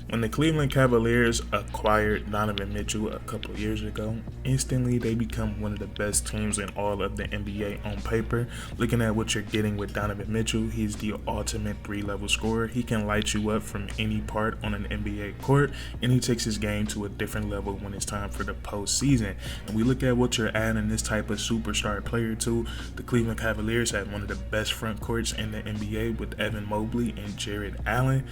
When the Cleveland Cavaliers acquired Donovan Mitchell a couple years ago, instantly they become one of the best teams in all of the NBA on paper. Looking at what you're getting with Donovan Mitchell, he's the ultimate three-level scorer. He can light you up from any part on an NBA court, and he takes his game to a different level when it's time for the postseason. And we look at what you're adding this type of superstar player to. The Cleveland Cavaliers have one of the best front courts in the NBA with Evan Mobley and Jared Allen.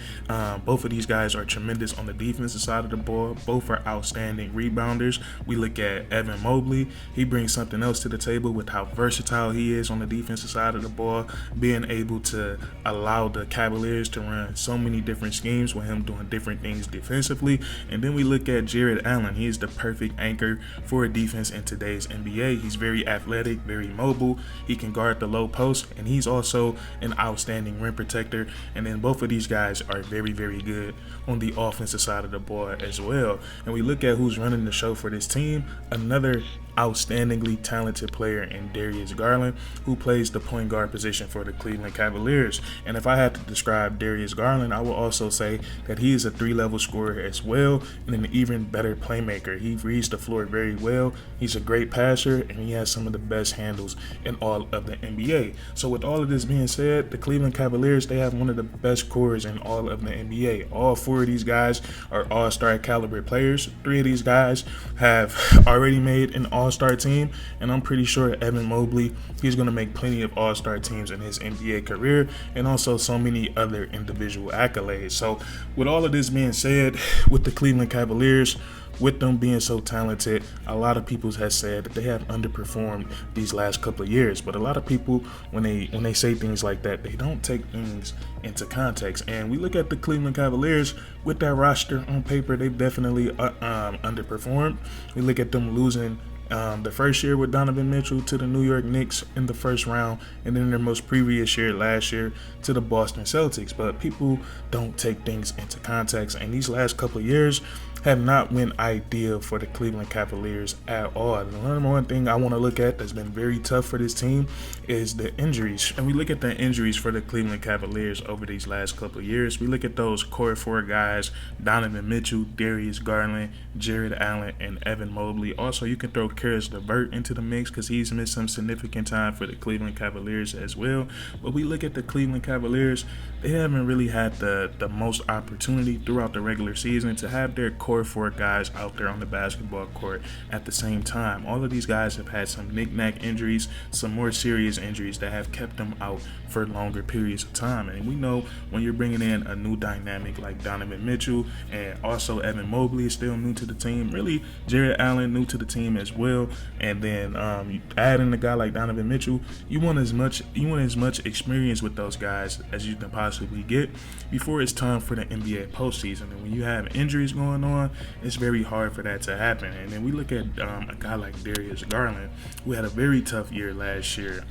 Both of these guys are tremendous on the defensive side of the ball. Both are outstanding rebounders. We look at Evan Mobley. He brings something else to the table with how versatile he is on the defensive side of the ball, being able to allow the Cavaliers to run so many different schemes with him doing different things defensively. And then we look at Jared Allen. He is the perfect anchor for a defense in today's NBA. He's very athletic, very mobile. He can guard the low post, and he's also an outstanding rim protector. And then both of these guys are very, very good on the offensive side of the ball as well. And we look at who's running the show for this team. Another outstandingly talented player in Darius Garland, who plays the point guard position for the Cleveland Cavaliers. And if I had to describe Darius Garland, I would also say that he is a three-level scorer as well, and an even better playmaker. He reads the floor very well. He's a great passer, and he has some of the best handles in all of the NBA. So with all of this being said, the Cleveland Cavaliers, they have one of the best cores in all of the NBA. All four of these guys are all-star caliber players. Three of these guys have already made an all-star team, and I'm pretty sure Evan Mobley, he's going to make plenty of all-star teams in his NBA career, and also so many other individual accolades. So with all of this being said, with the Cleveland Cavaliers, with them being so talented, a lot of people have said that they have underperformed these last couple of years. But a lot of people, when they say things like that, they don't take things into context. And we look at the Cleveland Cavaliers with that roster on paper, they've definitely underperformed. We look at them losing the first year with Donovan Mitchell to the New York Knicks in the first round, and then their most previous year, last year, to the Boston Celtics. But people don't take things into context, and these last couple of years have not been ideal for the Cleveland Cavaliers at all. The number one thing I want to look at that's been very tough for this team is the injuries. And we look at the injuries for the Cleveland Cavaliers over these last couple of years. We look at those core four guys: Donovan Mitchell, Darius Garland, Jared Allen, and Evan Mobley. Also, you can throw Karis LeVert into the mix because he's missed some significant time for the Cleveland Cavaliers as well. But we look at the Cleveland Cavaliers, they haven't really had the most opportunity throughout the regular season to have their core four guys out there on the basketball court at the same time. All of these guys have had some knick-knack injuries, some more serious injuries that have kept them out for longer periods of time. And we know when you're bringing in a new dynamic like Donovan Mitchell, and also Evan Mobley is still new to the team, really Jared Allen new to the team as well, and then you add in a guy like Donovan Mitchell, you want as much experience with those guys as you can possibly get before it's time for the NBA postseason. And when you have injuries going on, it's very hard for that to happen. And then we look at a guy like Darius Garland, who had a very tough year last year.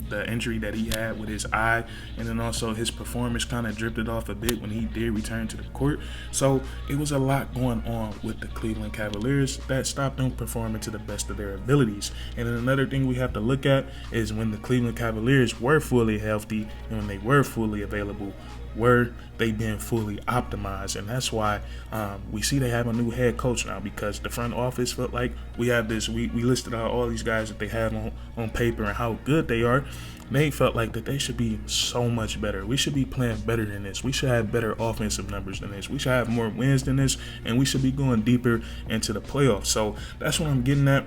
The injury that he had with his eye, and then also his performance kind of drifted off a bit when he did return to the court. So it was a lot going on with the Cleveland Cavaliers that stopped them performing to the best of their abilities. And then another thing we have to look at is when the Cleveland Cavaliers were fully healthy and when they were fully available, were they being fully optimized? And that's why we see they have a new head coach now, because the front office felt like we have this, we listed out all these guys that they have on paper and how good they are. They felt like that they should be so much better. We should be playing better than this. We should have better offensive numbers than this. We should have more wins than this, and we should be going deeper into the playoffs. So that's what I'm getting at.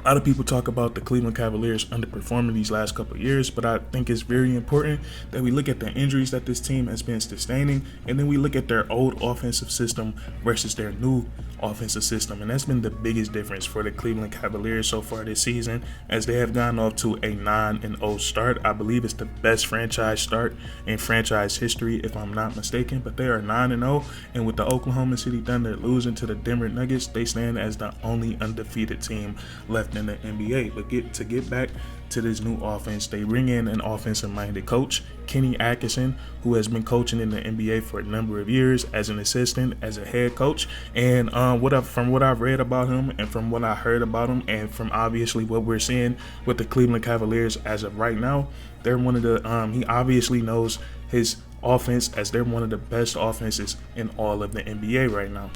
A lot of people talk about the Cleveland Cavaliers underperforming these last couple of years, but I think it's very important that we look at the injuries that this team has been sustaining, and then we look at their old offensive system versus their new offensive system. And that's been the biggest difference for the Cleveland Cavaliers so far this season, as they have gone off to a 9-0 start. I believe it's the best franchise start in franchise history, if I'm not mistaken, but they are 9-0, and with the Oklahoma City Thunder losing to the Denver Nuggets, they stand as the only undefeated team left in the NBA. But to get back to this new offense, they bring in an offensive-minded coach, Kenny Atkinson, who has been coaching in the NBA for a number of years as an assistant, as a head coach. And from what I've read about him, and from what I heard about him, and from obviously what we're seeing with the Cleveland Cavaliers as of right now, they're one of the he obviously knows his offense, as they're one of the best offenses in all of the NBA right now.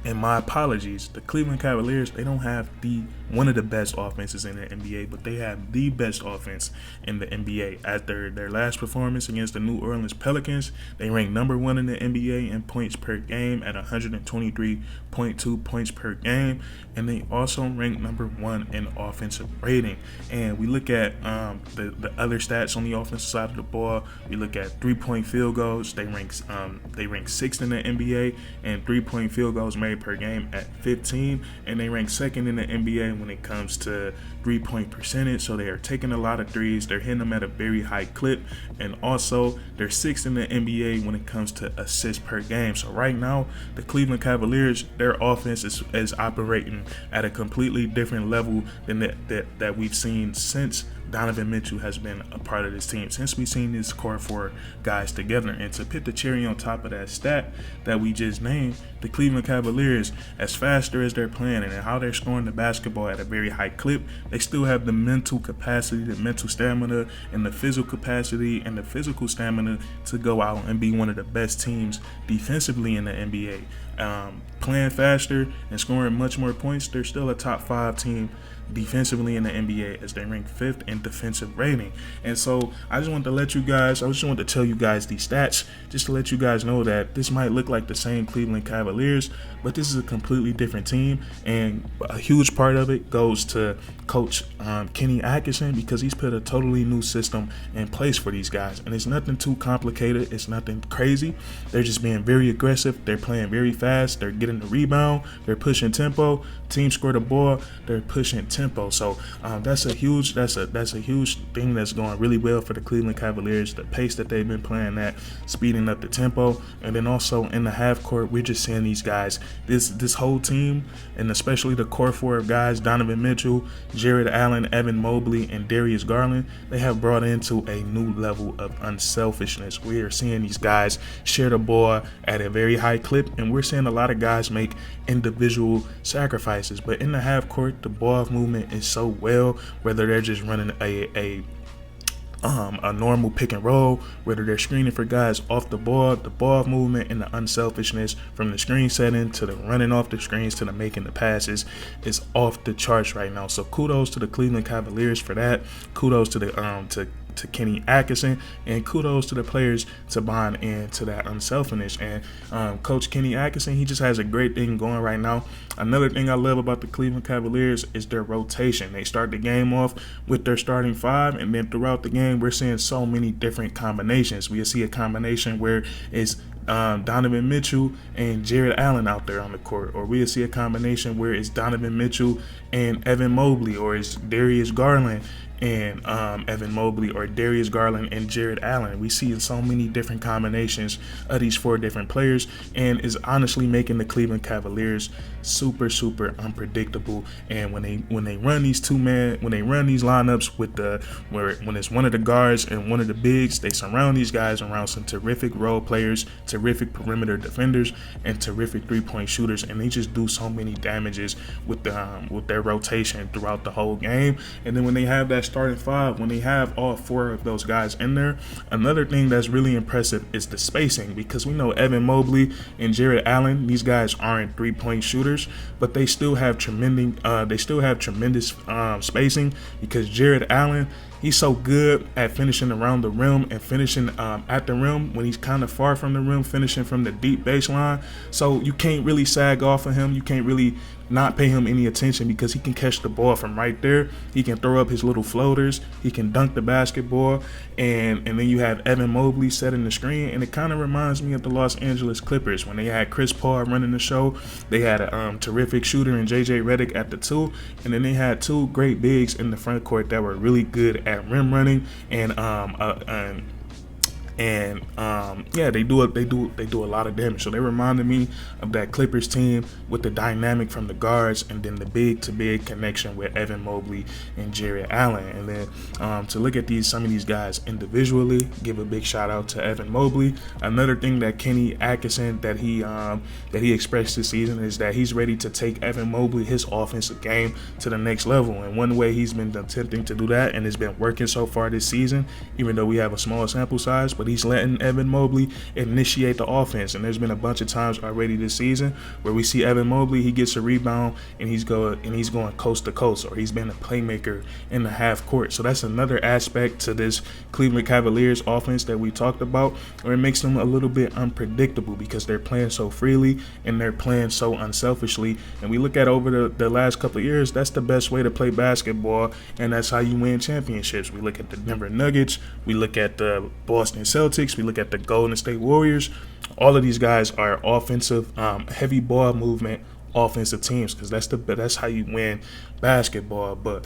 And my apologies, the Cleveland Cavaliers, they don't have one of the best offenses in the NBA, but they have the best offense in the NBA. At their last performance against the New Orleans Pelicans, they ranked number 1 in the NBA in points per game at 123.2 points per game, and they also ranked number 1 in offensive rating. And we look at the other stats on the offensive side of the ball. We look at 3-point field goals. They rank 6th in the NBA in 3-point field goals made per game at 15, and they rank 2nd in the NBA when it comes to 3-point percentage. So they are taking a lot of threes. They're hitting them at a very high clip, and also they're 6th in the NBA when it comes to assists per game. So right now, the Cleveland Cavaliers, their offense is operating at a completely different level than that we've seen since Donovan Mitchell has been a part of this team, since we've seen this core 4 guys together. And to put the cherry on top of that stat that we just named, the Cleveland Cavaliers, as faster as they're playing and how they're scoring the basketball at a very high clip, they still have the mental capacity, the mental stamina, and the physical capacity and the physical stamina to go out and be one of the best teams defensively in the NBA. Playing faster and scoring much more points, they're still a top 5 team defensively in the NBA, as they rank 5th in defensive rating. And so I just wanted to tell you guys these stats, just to let you guys know that this might look like the same Cleveland Cavaliers, but this is a completely different team, and a huge part of it goes to Coach Kenny Atkinson, because he's put a totally new system in place for these guys, and it's nothing too complicated, it's nothing crazy. They're just being very aggressive, they're playing very fast, they're getting the rebound, they're pushing tempo, team score the ball, they're pushing tempo. So that's a huge thing that's going really well for the Cleveland Cavaliers. The pace that they've been playing at, speeding up the tempo, and then also in the half court, we're just seeing these guys, this whole team, and especially the core 4 of guys, Donovan Mitchell, Jared Allen, Evan Mobley, and Darius Garland, they have brought into a new level of unselfishness. We are seeing these guys share the ball at a very high clip, and we're seeing a lot of guys make individual sacrifices. But in the half court, the ball movement is so well, whether they're just running a normal pick and roll, whether they're screening for guys off the ball movement and the unselfishness from the screen setting to the running off the screens to the making the passes is off the charts right now. So kudos to the Cleveland Cavaliers for that. Kudos to the to Kenny Atkinson, and kudos to the players to bond into that unselfishness. And Coach Kenny Atkinson, he just has a great thing going right now. Another thing I love about the Cleveland Cavaliers is their rotation. They start the game off with their starting 5, and then throughout the game, we're seeing so many different combinations. We see a combination where it's Donovan Mitchell and Jared Allen out there on the court, or we'll see a combination where it's Donovan Mitchell and Evan Mobley, or it's Darius Garland and Evan Mobley, or Darius Garland and Jared Allen. We see so many different combinations of these 4 different players, and is honestly making the Cleveland Cavaliers super unpredictable. And when they run these lineups when it's one of the guards and one of the bigs, they surround these guys around some terrific role players, terrific perimeter defenders, and terrific 3-point shooters, and they just do so many damages with their rotation throughout the whole game. And then when they have that starting 5, when they have all 4 of those guys in there, another thing that's really impressive is the spacing, because we know Evan Mobley and Jared Allen, these guys aren't 3-point shooters, but they still have tremendous spacing, because Jared Allen, he's so good at finishing around the rim and finishing at the rim when he's kind of far from the rim, finishing from the deep baseline. So you can't really sag off of him. You can't really not pay him any attention, because he can catch the ball from right there. He can throw up his little floaters. He can dunk the basketball. And then you have Evan Mobley setting the screen. And it kind of reminds me of the Los Angeles Clippers when they had Chris Paul running the show. They had a terrific shooter in J.J. Redick at the 2. And then they had 2 great bigs in the front court that were really good at rim running they do a lot of damage. So they reminded me of that Clippers team with the dynamic from the guards, and then the big to big connection with Evan Mobley and Jared Allen. And then to look at some of these guys individually, give a big shout out to Evan Mobley. Another thing that Kenny Atkinson that he expressed this season is that he's ready to take Evan Mobley, his offensive game, to the next level. And one way he's been attempting to do that, and it's been working so far this season, even though we have a small sample size, but but he's letting Evan Mobley initiate the offense. And there's been a bunch of times already this season where we see Evan Mobley, he gets a rebound and he's going coast to coast, or he's been a playmaker in the half court. So that's another aspect to this Cleveland Cavaliers offense that we talked about, where it makes them a little bit unpredictable because they're playing so freely and they're playing so unselfishly. And we look at over the last couple of years, that's the best way to play basketball, and that's how you win championships. We look at the Denver Nuggets, we look at the Boston Celtics, we look at the Golden State Warriors. All of these guys are offensive, heavy ball movement offensive teams, because that's how you win basketball. But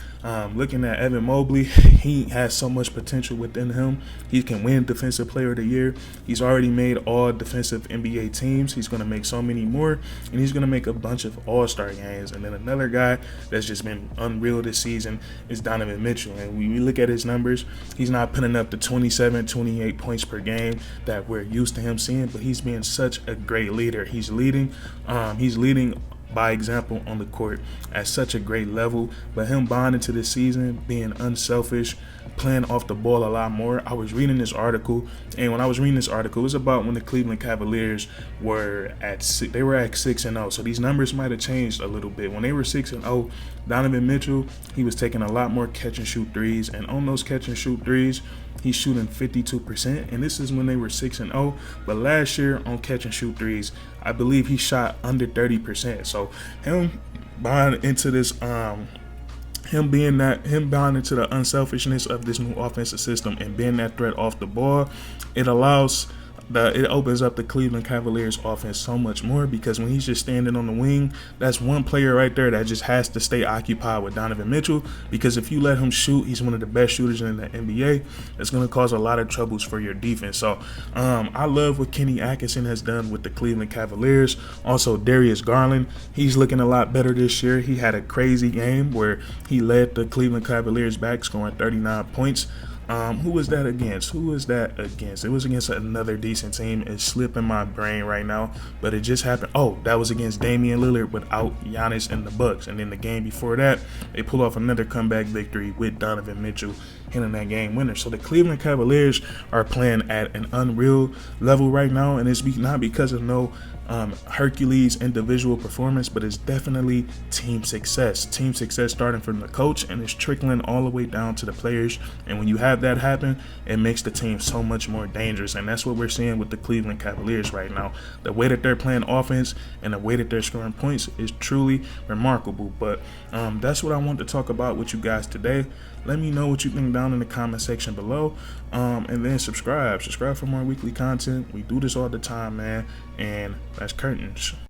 looking at Evan Mobley, he has so much potential within him. He can win Defensive Player of the Year. He's already made all defensive NBA teams. He's going to make so many more, and he's going to make a bunch of all-star games. And then another guy that's just been unreal this season is Donovan Mitchell. And when we look at his numbers, he's not putting up the 27, 28 points per game that we're used to him seeing, but he's being such a great leader. He's leading by example on the court at such a great level. But him bonding to this season, being unselfish, playing off the ball a lot more. I was reading this article, and when I was reading this article, it was about when the Cleveland Cavaliers were at 6-0. So these numbers might have changed a little bit. When they were 6-0, Donovan Mitchell, he was taking a lot more catch and shoot threes, and on those catch and shoot threes, he's shooting 52%, and this is when they were 6-0. But last year on catch and shoot threes, I believe he shot under 30%. So him buying into this, him buying into the unselfishness of this new offensive system and being that threat off the ball, it opens up the Cleveland Cavaliers offense so much more, because when he's just standing on the wing, that's one player right there that just has to stay occupied with Donovan Mitchell, because if you let him shoot, he's one of the best shooters in the NBA. It's going to cause a lot of troubles for your defense. So I love what Kenny Atkinson has done with the Cleveland Cavaliers. Also, Darius Garland, he's looking a lot better this year. He had a crazy game where he led the Cleveland Cavaliers back, scoring 39 points. Who was that against? It was against another decent team. It's slipping my brain right now, but it just happened. Oh, that was against Damian Lillard without Giannis and the Bucks. And then the game before that, they pull off another comeback victory with Donovan Mitchell hitting that game winner. So the Cleveland Cavaliers are playing at an unreal level right now, and it's not because of no Hercules individual performance, but it's definitely team success. Team success starting from the coach, and it's trickling all the way down to the players. And when you have that happen, it makes the team so much more dangerous. And that's what we're seeing with the Cleveland Cavaliers right now. The way that they're playing offense and the way that they're scoring points is truly remarkable. But that's what I want to talk about with you guys today. Let me know what you think down in the comment section below. And then subscribe for more weekly content. We do this all the time, man. And that's curtains.